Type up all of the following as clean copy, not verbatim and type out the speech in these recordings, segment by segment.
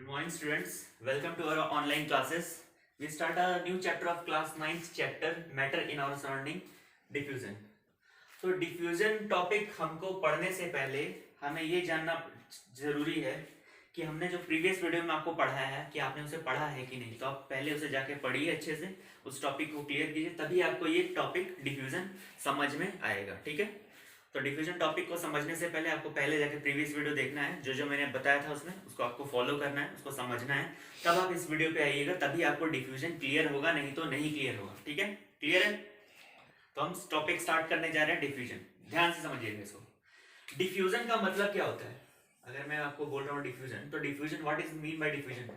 Good morning, students. Welcome to our online classes. We start a new chapter of class 9th chapter, Matter in our surrounding, diffusion. तो diffusion topic हमको पढ़ने से पहले हमें ये जानना जरूरी है कि हमने जो प्रीवियस वीडियो में आपको पढ़ाया है कि आपने उसे पढ़ा है कि नहीं। तो आप पहले उसे जाके पढ़िए अच्छे से, उस टॉपिक को क्लियर कीजिए, तभी आपको ये टॉपिक डिफ्यूजन समझ में आएगा। ठीक है, तो डिफ्यूजन टॉपिक को समझने से पहले आपको पहले जाके प्रीवियस वीडियो देखना है, जो जो मैंने बताया था उसमें उसको आपको फॉलो करना है, उसको समझना है, तब आप इस वीडियो पे आइएगा, तभी आपको डिफ्यूजन क्लियर होगा, नहीं तो नहीं क्लियर होगा। ठीक है, क्लियर है? तो हम टॉपिक स्टार्ट करने जा रहे हैं डिफ्यूजन। ध्यान से समझिएगा इसको। डिफ्यूजन का मतलब क्या होता है? अगर मैं आपको बोल रहा हूँ डिफ्यूजन, तो diffusion, what is mean by diffusion,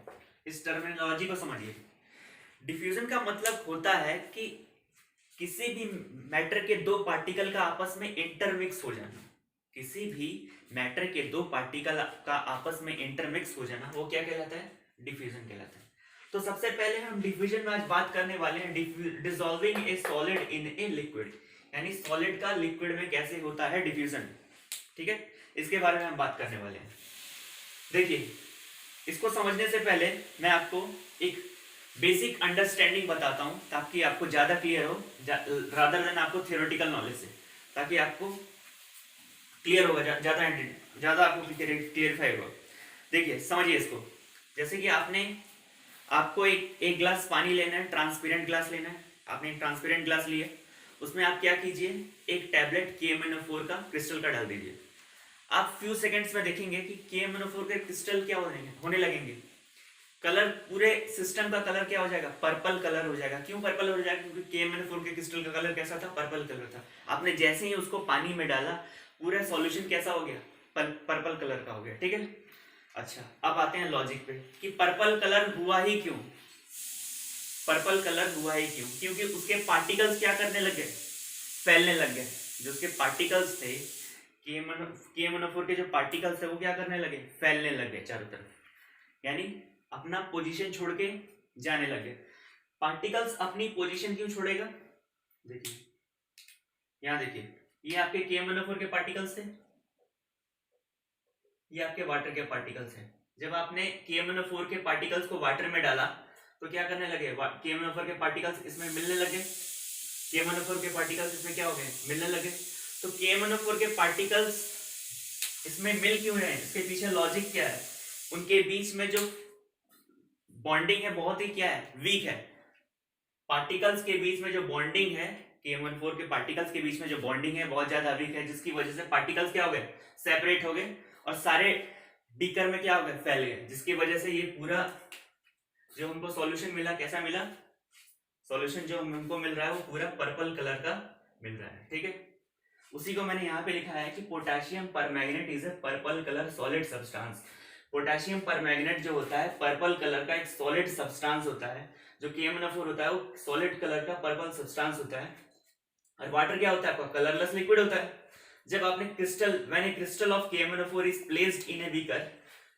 इस टर्मिनोलॉजी को समझिए। डिफ्यूजन का मतलब होता है कि किसी भी मैटर के दो पार्टिकल का आपस में इंटरमिक्स हो जाना। किसी भी मैटर के दो पार्टिकल का आपस में इंटरमिक्स हो जाना, वो क्या कहलाता है? डिफ्यूजन कहलाता है। तो सबसे पहले हम डिफ्यूजन में आज बात करने वाले हैं dissolving A solid in a liquid, यानी सॉलिड का लिक्विड में कैसे होता है डिफ्यूजन। ठीक है, इसके बारे में हम बात करने वाले हैं। देखिए, इसको समझने से पहले मैं आपको एक बेसिक अंडरस्टैंडिंग बताता हूं, ताकि आपको ज्यादा क्लियर हो, रादर देन आपको थियोरेटिकल नॉलेज से, ताकि आपको क्लियर होगा, ज्यादा आपको क्लियरिफाई होगा। देखिए, समझिए इसको। जैसे कि आपको एक ग्लास पानी लेना है, ट्रांसपेरेंट ग्लास लेना है। आपने एक ट्रांसपेरेंट ग्लास लिया, उसमें आप क्या कीजिए, एक टैबलेट KMnO4 का क्रिस्टल का डाल दीजिए। आप फ्यू सेकेंड्स में देखेंगे कि KMnO4 के क्रिस्टल क्या होने लगेंगे, कलर, पूरे सिस्टम का कलर क्या हो जाएगा? पर्पल कलर हो जाएगा। क्यों पर्पल हो जाएगा? क्योंकि KMnO4 के क्रिस्टल का कलर कैसा था? पर्पल कलर था। आपने जैसे ही उसको पानी में डाला, पूरा सॉल्यूशन कैसा हो गया? पर्पल कलर का हो गया। ठीक है, अच्छा, अब आते हैं लॉजिक पे कि पर्पल कलर हुआ ही क्यों? पर्पल कलर हुआ ही क्यों? क्योंकि उसके पार्टिकल्स क्या करने लग गए? फैलने लग गए। जो उसके पार्टिकल्स थे, KMnO4 के जो पार्टिकल्स थे, वो क्या करने लगे? फैलने लग गए चारों तरफ, यानी अपना पोजीशन छोड़ के जाने लगे। पार्टिकल्स अपनी पोजीशन क्यों छोड़ेगा? देखिए, यहां देखिए, ये आपके KMnO4 के पार्टिकल्स थे, ये आपके वाटर के पार्टिकल्स हैं। जब आपने KMnO4 के पार्टिकल्स को वाटर में डाला, तो क्या करने लगे? KMnO4 के पार्टिकल्स इसमें मिलने लगे। KMnO4 के पार्टिकल्स इसमें क्या हो गए? मिलने लगे। तो KMnO4 के पार्टिकल्स इसमें मिल क्यों रहे हैं? इसके पीछे लॉजिक क्या है? उनके बीच में जो बॉन्डिंग है, बहुत ही क्या है? वीक है। पार्टिकल्स के बीच में जो बॉन्डिंग है, KMnO4 के पार्टिकल्स के बीच में जो बॉन्डिंग है, बहुत ज्यादा वीक है, जिसकी वजह से पार्टिकल्स क्या हो गए? सेपरेट हो गए और सारे बीकर में क्या हो गए? फैल गए, जिसकी वजह से ये पूरा जो हमको सॉल्यूशन मिला, कैसा मिला? सॉल्यूशन जो हमको मिल रहा है वो पूरा पर्पल कलर का मिल रहा है। ठीक है, उसी को मैंने यहाँ पे लिखा है कि potassium permanganate is a purple colour solid substance. Potassium permanganate जो होता है, पर्पल कलर का एक सॉलिड सब्सटेंस होता है। जो KMnO4 होता है, वो सॉलिड कलर का पर्पल सब्सटेंस होता है। और वाटर क्या होता है आपका? कलरलेस लिक्विड होता है। जब आपने when A crystal of KMnO4 is placed in a beaker,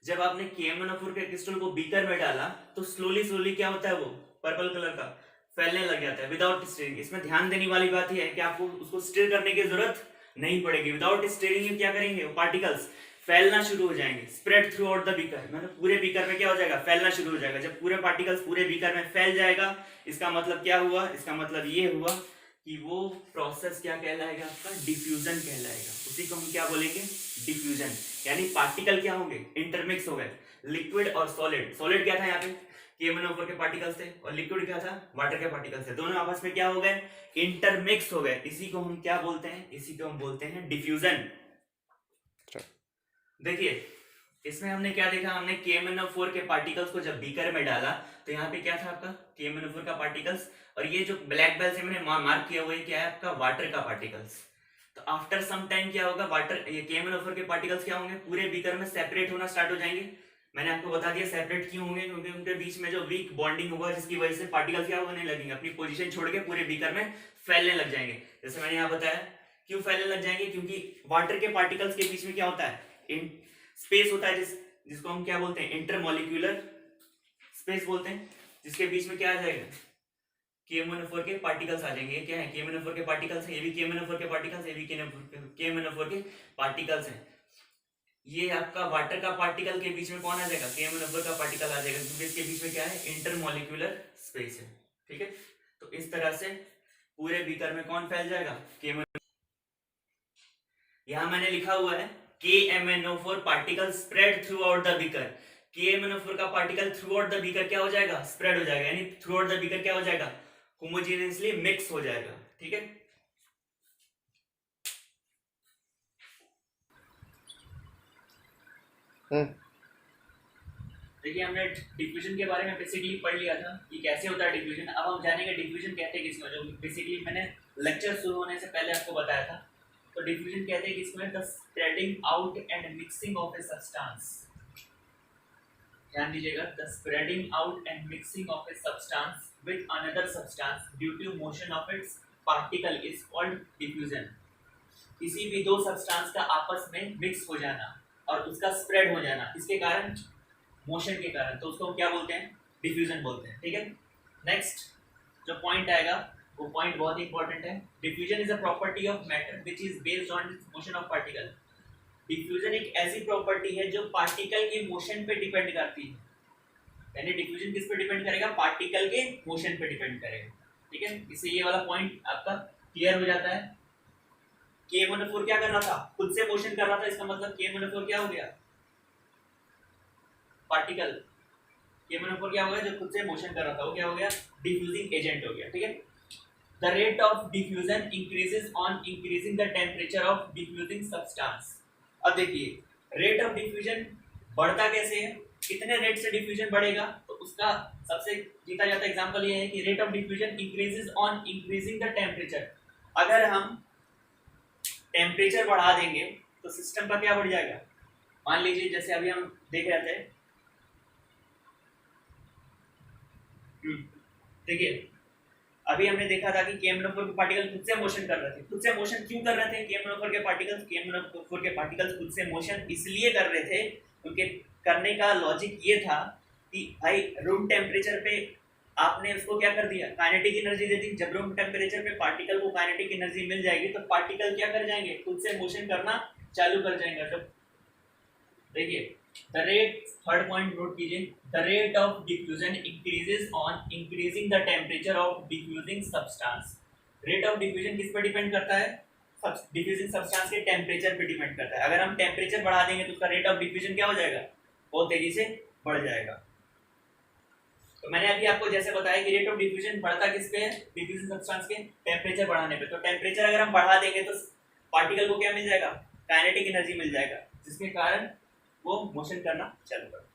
जब आपने KMnO4 के क्रिस्टल को बीकर में डाला, तो स्लोली स्लोली क्या होता है? वो पर्पल कलर का फैलने लग जाता है विदाउट स्टीयरिंग। इसमें ध्यान देने वाली बात यह है कि आपको उसको स्टीयर करने की जरूरत नहीं पड़ेगी। विदाउट स्टीयरिंग क्या करेंगे? वो पार्टिकल्स फैलना शुरू हो जाएंगे, spread through out the beaker. मतलब पूरे बीकर में क्या हो जाएगा? फैलना शुरू हो जाएगा। जब पूरे पार्टिकल्स पूरे बीकर में फैल जाएगा, इसका मतलब क्या हुआ? इसका मतलब ये हुआ कि वो प्रोसेस क्या कहलाएगा? आपका डिफ्यूजन कहलाएगा। उसी को हम क्या बोलेंगे? डिफ्यूजन। यानी पार्टिकल क्या होंगे? इंटरमिक्स हो गए, लिक्विड और सॉलिड। सॉलिड क्या था यहाँ पे? KMnO4 के पार्टिकल्स थे, और लिक्विड क्या था? वाटर के पार्टिकल्स थे। दोनों आपस में क्या हो गए? इंटरमिक्स हो गए। इसी को हम क्या बोलते हैं? इसी को हम बोलते हैं डिफ्यूजन। देखिए, इसमें हमने क्या देखा? हमने KMnO4 के पार्टिकल्स को जब बीकर में डाला, तो यहाँ पे क्या था आपका? KMnO4 का पार्टिकल्स, और ये जो ब्लैक बेल से मैंने मार्क किया हुआ है, क्या है आपका? वाटर का पार्टिकल्स। तो आफ्टर सम टाइम क्या होगा? ये KMnO4 के पार्टिकल्स क्या होंगे? पूरे बीकर में सेपरेट होना स्टार्ट हो जाएंगे। मैंने आपको बता दिया सेपरेट क्यों होंगे, क्योंकि उनके बीच में जो वीक बॉन्डिंग होगा, जिसकी वजह से पार्टिकल्स क्या होने लगेंगे? अपनी पोजीशन छोड़ के पूरे बीकर में फैलने लग जाएंगे। जैसे मैंने यहाँ बताया, क्यों फैलने लग जाएंगे? क्योंकि वाटर के पार्टिकल्स के बीच में क्या होता है? स्पेस होता है, जिसको हम क्या बोलते हैं? इंटरमोलिक्यूलर स्पेस बोलते हैं। जिसके बीच में क्या आ जाएगा? KMnO4 के पार्टिकल्स आ जाएंगे। क्या है? KMnO4 के पार्टिकल्स है, ये भी KMnO4 के पार्टिकल्स, ये भी KMnO4 के पार्टिकल्स हैं। ये आपका वाटर का पार्टिकल के बीच में कौन आ जाएगा, KM का पार्टिकल आ जाएगा, क्योंकि इसके बीच में क्या है, इंटरमोलिक्यूलर स्पेस है। ठीक है, तो इस तरह से पूरे बीकर में कौन फैल जाएगा, KM। यहां मैंने लिखा हुआ है KMnO4 particle spread through out the beaker. KMnO4 का particle through out the beaker क्या हो जाएगा, स्प्रेड हो जाएगा, यानी थ्रू आउट द बीकर क्या हो जाएगा, होमोजेनियसली मिक्स हो जाएगा। ठीक है, देखिए हमने डिफ्यूजन के बारे में बेसिकली पढ़ लिया था कि कैसे होता है डिफ्यूजन। अब हम जानेंगे डिफ्यूजन कहते हैं किसको, जो बेसिकली मैंने लेक्चर शुरू होने से पहले आपको बताया था। तो डिफ्यूजन कहते हैं किसको, the spreading out and mixing of a substance. ध्यान दीजिएगा, the spreading out and mixing of a substance with another substance due to motion of its particle is called diffusion. किसी भी दो सब्सटेंस का आपस में मिक्स हो जाना और उसका स्प्रेड हो जाना, इसके कारण, मोशन के कारण, तो उसको हम क्या बोलते हैं, डिफ्यूजन बोलते हैं। ठीक है, नेक्स्ट जो पॉइंट आएगा वो पॉइंट बहुत ही इंपॉर्टेंट है। Diffusion is a property of matter which is based on motion of particle. Diffusion एक ऐसी प्रॉपर्टी है जो पार्टिकल के मोशन पे डिपेंड करती है, यानी डिफ्यूजन किस पे डिपेंड करेगा, पार्टिकल के मोशन पे डिपेंड करेगा। ठीक है, इससे ये वाला पॉइंट आपका क्लियर हो जाता है। KMnO4 क्या कर रहा था, खुद से मोशन कर रहा था, इसका मतलब KMnO4 क्या हो गया, पार्टिकल। KMnO4 क्या हो गया, जो खुद से मोशन कर रहा था वो क्या हो गया, डिफ्यूजिंग एजेंट हो गया। ठीक है, the rate of diffusion increases on increasing the temperature of diffusing substance. अब देखिए रेट ऑफ डिफ्यूजन बढ़ता कैसे है, कितने रेट से डिफ्यूजन बढ़ेगा, तो उसका सबसे जीता जाता एग्जांपल ये है कि rate of diffusion increases on increasing the temperature. अगर हम टेम्परेचर बढ़ा देंगे तो सिस्टम का क्या बढ़ जाएगा, मान लीजिए जैसे अभी हम देख रहे थे, देखिए अभी हमने देखा था कि KMnO4 के पार्टिकल खुद से मोशन कर रहे थे। खुद से मोशन क्यों कर रहे थे KMnO4 के पार्टिकल्स, KMnO4 के पार्टिकल्स खुद से मोशन इसलिए कर रहे थे, उनके करने का लॉजिक ये था कि भाई रूम टेम्परेचर पे आपने उसको क्या कर दिया, काइनेटिक एनर्जी दे दी। जब रूम टेम्परेचर पे पार्टिकल को काइनेटिक एनर्जी मिल जाएगी तो पार्टिकल क्या कर जाएंगे, खुद से मोशन करना चालू कर जाएंगे। तो देखिए the rate, third point note कीजिए, the rate of diffusion increases on increasing the temperature of diffusing substance. Rate of diffusion किस पर डिपेंड करता है, डिफ्यूजिंग सब्सटेंस के टेम्परेचर पे डिपेंड करता है। अगर हम टेम्परेचर बढ़ा देंगे तो उसका रेट ऑफ डिफ्यूजन क्या हो जाएगा, बहुत तेजी से बढ़ जाएगा। तो मैंने अभी आपको जैसे बताया कि रेट ऑफ डिफ्यूजन बढ़ता किस पे है, डिफ्यूजिंग सब्सटेंस के टेम्परेचर बढ़ाने पे। तो टेम्परेचर अगर हम बढ़ा देंगे तो पार्टिकल को क्या मिल जाएगा, काइनेटिक एनर्जी मिल जाएगा, जिसके कारण वो मोशन करना चालू कर।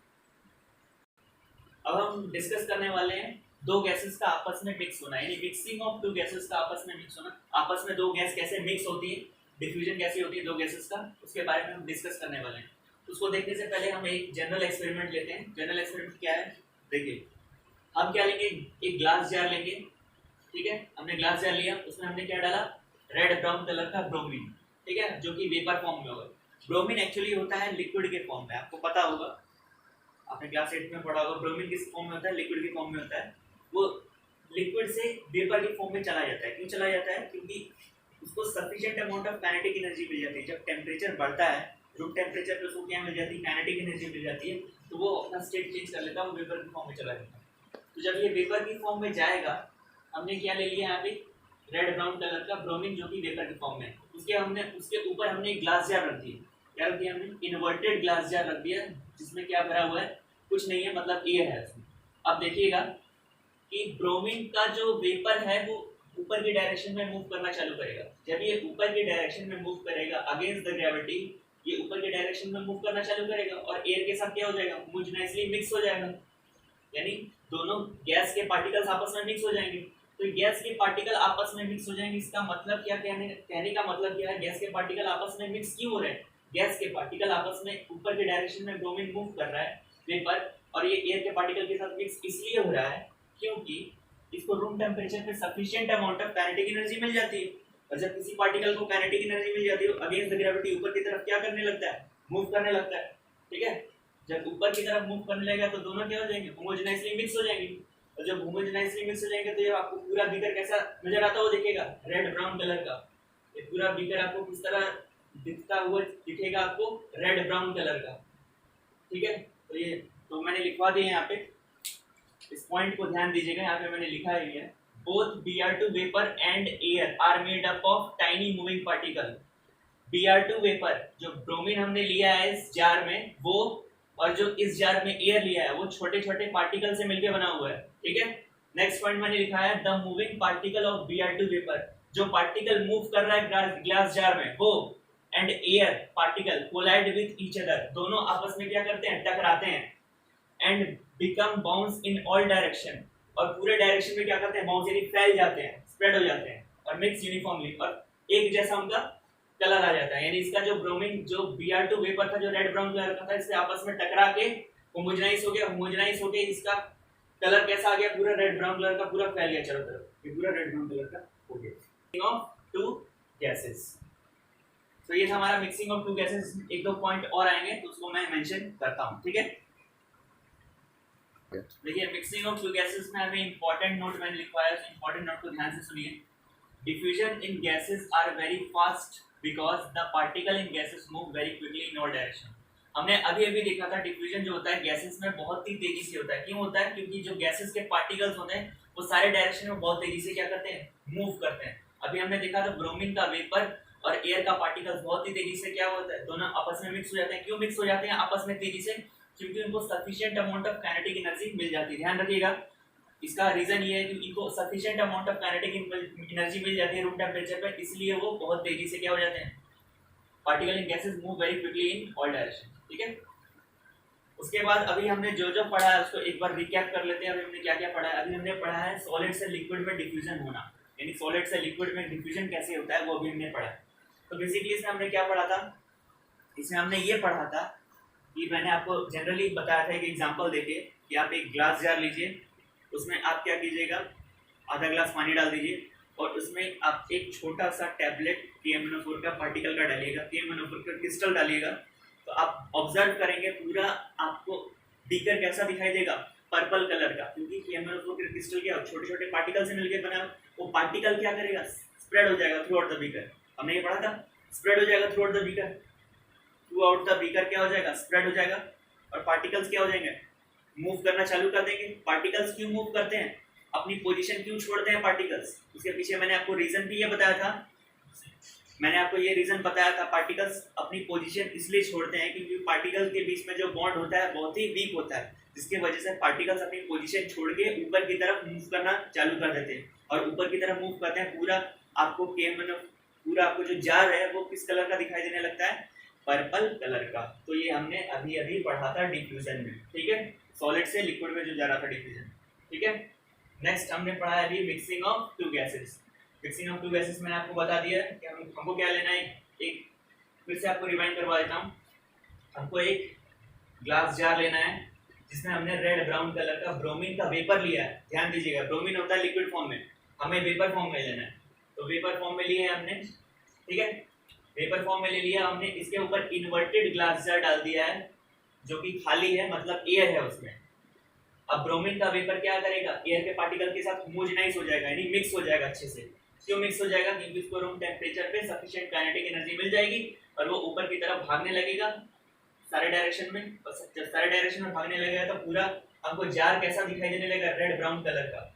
अब हम डिस्कस करने वाले हैं दो गैसेस का आपस में मिक्स होना, यानी मिक्सिंग ऑफ टू गैसेस का आपस में मिक्स होना। आपस में दो गैस कैसे मिक्स होती है, डिफ्यूजन कैसे होती है दो गैसेस का, उसके बारे में हम डिस्कस करने वाले हैं। उसको देखने से पहले हम एक जनरल एक्सपेरिमेंट लेते हैं। जनरल एक्सपेरिमेंट क्या है, देखिए हम क्या लेंगे, एक ग्लास जार लेंगे। ठीक है, हमने ग्लास जार लिया, उसमें हमने क्या डाला, रेड ब्राउन कलर का ब्रोमीन। ठीक है, जो कि वेपर फॉर्म में होगा। ब्रोमीन एक्चुअली होता है लिक्विड के फॉर्म में, आपको पता होगा, आपने क्लास 8 में पढ़ा होगा। ब्रोमीन किस फॉर्म में होता है, लिक्विड के फॉर्म में होता है। वो लिक्विड से वेपर के फॉर्म में चला जाता है। क्यों चला जाता है, क्योंकि उसको sufficient amount of kinetic energy मिल जाती है। जब टेम्परेचर बढ़ता है, रूम टेम्परेचर पे उसको क्या मिल जाती है, काइनेटिक एनर्जी मिल जाती है, तो वो अपना स्टेट चेंज कर लेता है, वो वेपर के फॉर्म में चला जाता है। तो जब ये वेपर की फॉर्म में जाएगा, हमने क्या ले लिया यहाँ पे, रेड ब्राउन कलर का ब्रोमीन जो कि वेपर के फॉर्म में, उसके ऊपर हमने एक ग्लास जार रख दिया। क्या रख दिया हमने, इन्वर्टेड ग्लास जार रख दिया, जिसमें क्या भरा हुआ है, कुछ नहीं है, मतलब एयर है उसमें। अब देखिएगा कि ब्रोमीन का जो वेपर है वो ऊपर की डायरेक्शन में मूव करना चालू करेगा। जब ये ऊपर की डायरेक्शन में मूव करेगा अगेंस्ट द ग्रेविटी, ये ऊपर की डायरेक्शन में मूव करना चालू करेगा और एयर के साथ क्या हो जाएगा, होमोजेनाइजली मिक्स हो जाएगा, यानी दोनों गैस के पार्टिकल्स आपस में मिक्स हो जाएंगे। तो गैस के पार्टिकल आपस में मिक्स हो जाएंगे, इसका मतलब क्या, कहने का मतलब क्या है, गैस के पार्टिकल आपस में मिक्स क्यों हो रहे हैं, गैस के पार्टिकल आपस में ऊपर की डायरेक्शन में ब्रोमीन मूव कर रहा है वेपर, और ये एयर के पार्टिकल के साथ मिक्स इसलिए हो रहा है क्योंकि इसको रूम टेम्परेचर पे sufficient amount of kinetic energy मिल जाती है। और जब किसी पार्टिकल को काइनेटिक एनर्जी मिल जाती है, अगेंस्ट द ग्रेविटी ऊपर की तरफ क्या करने लगता है, मूव करने लगता है। ठीक है, जब ऊपर की तरफ मूव करने लगेगा तो दोनों क्या हो जाएंगे, होमोजेनाइजली मिक्स हो जाएंगे। और जब होमोजेनाइजली मिक्स हो जाएंगे तो ये आपको पूरा बीकर कैसा नजर आता है, वो देखिएगा रेड ब्राउन कलर का। ये पूरा बीकर आपको किस तरह दिखता हुआ दिखेगा आपको रेड ब्राउन कलर का, ठीक है। तो ये तो मैंने लिखवा दिया यहाँ पे, इस पॉइंट को ध्यान दीजिएगा, यहाँ पे मैंने लिखा है both Br2 vapour and air are made up of tiny moving particle. Br2 vapour जो ब्रोमीन हमने लिया है इस जार में वो, और जो इस जार में एयर लिया है वो छोटे छोटे पार्टिकल से मिलकर बना हुआ है, ठीक है। नेक्स्ट पॉइंट मैंने लिखा है the moving particle of Br2 vapour, जो पार्टिकल मूव कर रहा है ग्लास जार में वो and air particle collide with each other, दोनों आपस में क्या करते हैं, टकराते हैं, and become bounce in all direction, और पूरे डायरेक्शन में क्या करते हैं, बाउंस यानी फैल जाते हैं, स्प्रेड हो जाते हैं, और मिक्स यूनिफॉर्मली, और एक जैसा उनका कलर आ जाता है। यानी इसका जो ब्रोमीन जो Br2 वेपर था जो रेड ब्राउन कलर का था, इससे आपस में टकरा के होमोजेनाइज हो गया, होमोजेनाइज होके इसका कलर कैसा आ गया, पूरा रेड ब्राउन कलर का, पूरा फैल गया चारों तरफ, ये पूरा रेड ब्राउन कलर का हो गया। मिक्सिंग ऑफ टू गैसेस, तो ये था हमारा मिक्सिंग ऑफ टू गैसेस। एक दो पॉइंट और आएंगे तो उसको मैं मेंशन करता हूं, ठीक है। देखिए मिक्सिंग ऑफ टू गैसेस में हमें इंपॉर्टेंट नोट मैंने लिखवाया है, इंपॉर्टेंट नोट को ध्यान से सुनिए। Diffusion in gases are very fast because the particle in gases move very quickly in all direction. हमने अभी अभी देखा था डिफ्यूजन जो होता है गैसेस में बहुत ही तेजी से होता है। क्यों होता है, क्योंकि जो गैसेस के पार्टिकल्स होते हैं वो सारे डायरेक्शन में बहुत तेजी से क्या करते हैं, मूव करते हैं। अभी हमने देखा था ब्रोमीन का वेपर और एयर का पार्टिकल्स बहुत ही तेजी से क्या होता है, दोनों आपस में मिक्स हो जाते हैं। क्यों मिक्स हो जाते हैं आपस में तेजी से, क्योंकि उनको sufficient amount of kinetic energy मिल जाती है। ध्यान रखिएगा, इसका रीजन ये है कि इनको sufficient amount of kinetic energy मिल जाती है रूम टेंपरेचर पे, इसलिए वो बहुत तेजी से क्या हो जाते हैं, particle in gases move very quickly in all direction, ठीक है। उसके बाद अभी हमने जो जो पढ़ा है उसको एक बार रिकैप कर लेते हैं। अभी हमने क्या क्या पढ़ा है, अभी हमने पढ़ा है सॉलिड से लिक्विड में डिफ्यूजन होना, यानी सॉलिड से लिक्विड में डिफ्यूजन कैसे होता है वो अभी हमने पढ़ा है। तो बेसिकली इसमें हमने क्या पढ़ा था, इसमें हमने ये पढ़ा था कि मैंने आपको जनरली बताया था एक एग्जांपल देके कि आप एक ग्लास जार लीजिए, उसमें आप क्या कीजिएगा, आधा ग्लास पानी डाल दीजिए और उसमें आप एक छोटा सा टैबलेट KMnO4 का पार्टिकल का डालिएगा, KMnO4 का क्रिस्टल डालिएगा, तो आप ऑब्जर्व करेंगे पूरा आपको बीकर कैसा दिखाई देगा, पर्पल कलर का, क्योंकि KMnO4 का क्रिस्टल क्या छोटे छोटे पार्टिकल से मिलकर बना, वो पार्टिकल क्या करेगा, स्प्रेड हो जाएगा थ्रू आउट द बीकर। हमने ये पढ़ा था, स्प्रेड हो जाएगा through out the beaker, through out the beaker क्या हो जाएगा, स्प्रेड हो जाएगा, और पार्टिकल्स क्या हो जाएंगे, मूव करना चालू कर देंगे। पार्टिकल्स क्यों मूव करते हैं, अपनी पोजीशन क्यों छोड़ते हैं पार्टिकल्स, उसके पीछे मैंने आपको रीजन भी ये बताया था, मैंने आपको ये रीजन बताया था, पार्टिकल्स अपनी पोजीशन इसलिए छोड़ते हैं क्योंकि पार्टिकल्स के बीच में जो बॉन्ड होता है बहुत ही वीक होता है, जिसकी वजह से पार्टिकल्स अपनी पोजीशन छोड़ के ऊपर की तरफ मूव करना चालू कर देते हैं, और ऊपर की तरफ मूव करते हैं पूरा आपको पूरा आपको जो जार है वो किस कलर का दिखाई देने लगता है, पर्पल कलर का। तो ये हमने अभी अभी पढ़ा था डिफ्यूजन में, ठीक है, सॉलिड से लिक्विड में जो जा रहा था डिफ्यूजन, ठीक है। नेक्स्ट हमने पढ़ा है अभी mixing of two gases. Mixing of two gases मैंने आपको बता दिया है कि हमको क्या लेना है, एक फिर से आपको रिवाइंड करवा देता हूँ। हमको एक ग्लास जार लेना है जिसमें हमने रेड ब्राउन कलर का ब्रोमीन का वेपर लिया है। ध्यान दीजिएगा, ब्रोमीन होता है लिक्विड फॉर्म में, हमें वेपर फॉर्म में लेना है, तो वेपर फॉर्म में लिए है हमने, ठीक है, वेपर फॉर्म में ले लिया हमने। इसके ऊपर इन्वर्टेड ग्लास जार डाल दिया है जो कि खाली है, मतलब एयर है उसमें। अब ब्रोमीन का वेपर क्या करेगा, एयर के पार्टिकल के साथ होमोजेनाइज हो जाएगा, यानी मिक्स हो जाएगा अच्छे से। क्यों मिक्स हो जाएगा, क्योंकि उसको रूम टेम्परेचर पे सफिशिएंट काइनेटिक एनर्जी मिल जाएगी और वो ऊपर की तरफ भागने लगेगा सारे डायरेक्शन में, और जब सारे डायरेक्शन में भागने लगेगा तो पूरा हमको जार कैसा दिखाई देने लगेगा, रेड ब्राउन कलर का।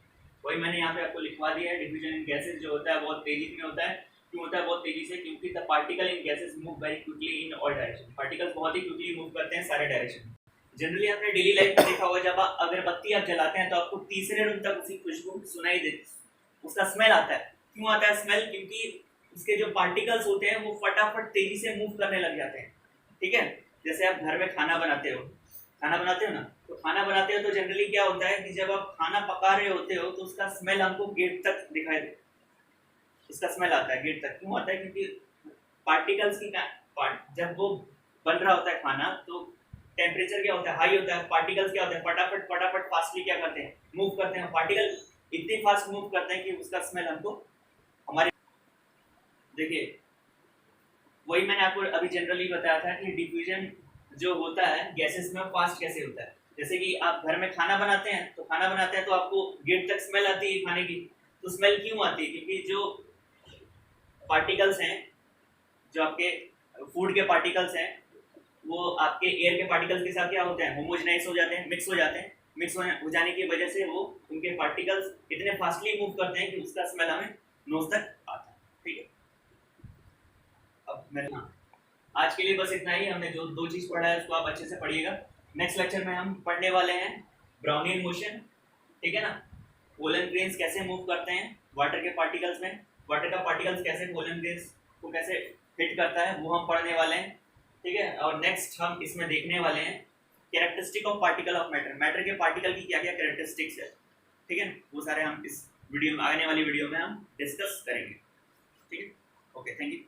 वही मैंने यहाँ पे आपको लिखवा दिया है, डिफ्यूजन इन गैसेस जो होता है बहुत तेजी में होता है। क्यों होता है बहुत तेजी से, क्योंकि the particle in gases move very quickly in all direction, particles बहुत ही क्विकली मूव करते हैं सारे डायरेक्शन में। जनरली आपने डेली लाइफ में देखा होगा, जब आप अगरबत्ती आप जलाते हैं तो आपको तीसरे रूम तक उसकी खुशबू सुनाई देती, उसका स्मेल आता है। क्यों आता है स्मेल, क्योंकि उसके जो पार्टिकल्स होते हैं वो फटाफट तेजी से मूव करने लग जाते हैं, ठीक है। जैसे आप घर में खाना बनाते हो ना, तो खाना बनाते हो तो जनरली क्या होता है कि जब आप खाना पका रहे होते हो तो उसका स्मेल हमको गेट तक दिखाई दे, उसका स्मेल आता है गेट तक। क्यों आता है, क्योंकि पार्टिकल्स की जब वो बन रहा होता है खाना तो टेम्परेचर क्या होता है, हाई होता है, पार्टिकल्स क्या होते हैं, फटाफट फास्टली क्या करते हैं, मूव करते हैं। पार्टिकल इतने फास्ट मूव करते हैं कि उसका स्मेल हमको हमारे, देखिए वही मैंने आपको अभी जनरली बताया था कि डिफ्यूजन जो होता है गैसेस में फास्ट कैसे होता है। जैसे कि आप घर में खाना बनाते हैं तो आपको गेट तक स्मेल आती है खाने की। तो स्मेल क्यों आती है, क्योंकि जो पार्टिकल्स हैं जो आपके फूड के पार्टिकल्स हैं वो आपके एयर के पार्टिकल्स के साथ क्या होते हैं, होमोजेनाइज हो जाते हैं, मिक्स हो जाते हैं। मिक्स हो जाने की वजह से वो उनके पार्टिकल्स इतने फास्टली मूव करते हैं कि उसका स्मेल हमें नोज तक आता है। ठीक है, अब मेरे हाँ, आज के लिए बस इतना ही। हमने जो दो चीज पढ़ा है उसको आप अच्छे से पढ़िएगा। नेक्स्ट लेक्चर में हम पढ़ने वाले हैं ब्राउनियन मोशन। ठीक है ना, पोलन ग्रेन्स कैसे मूव करते हैं वाटर के पार्टिकल्स में, वाटर का पार्टिकल्स कैसे पोलन ग्रेन्स को कैसे हिट करता है, वो हम पढ़ने वाले हैं। ठीक है, और नेक्स्ट हम इसमें देखने वाले हैं characteristic of particle of matter, matter के पार्टिकल की क्या क्या कैरेक्टरिस्टिक्स है। ठीक है, वो सारे हम इस वीडियो में, आने वाली वीडियो में हम डिस्कस करेंगे। ठीक है, ओके, थैंक यू।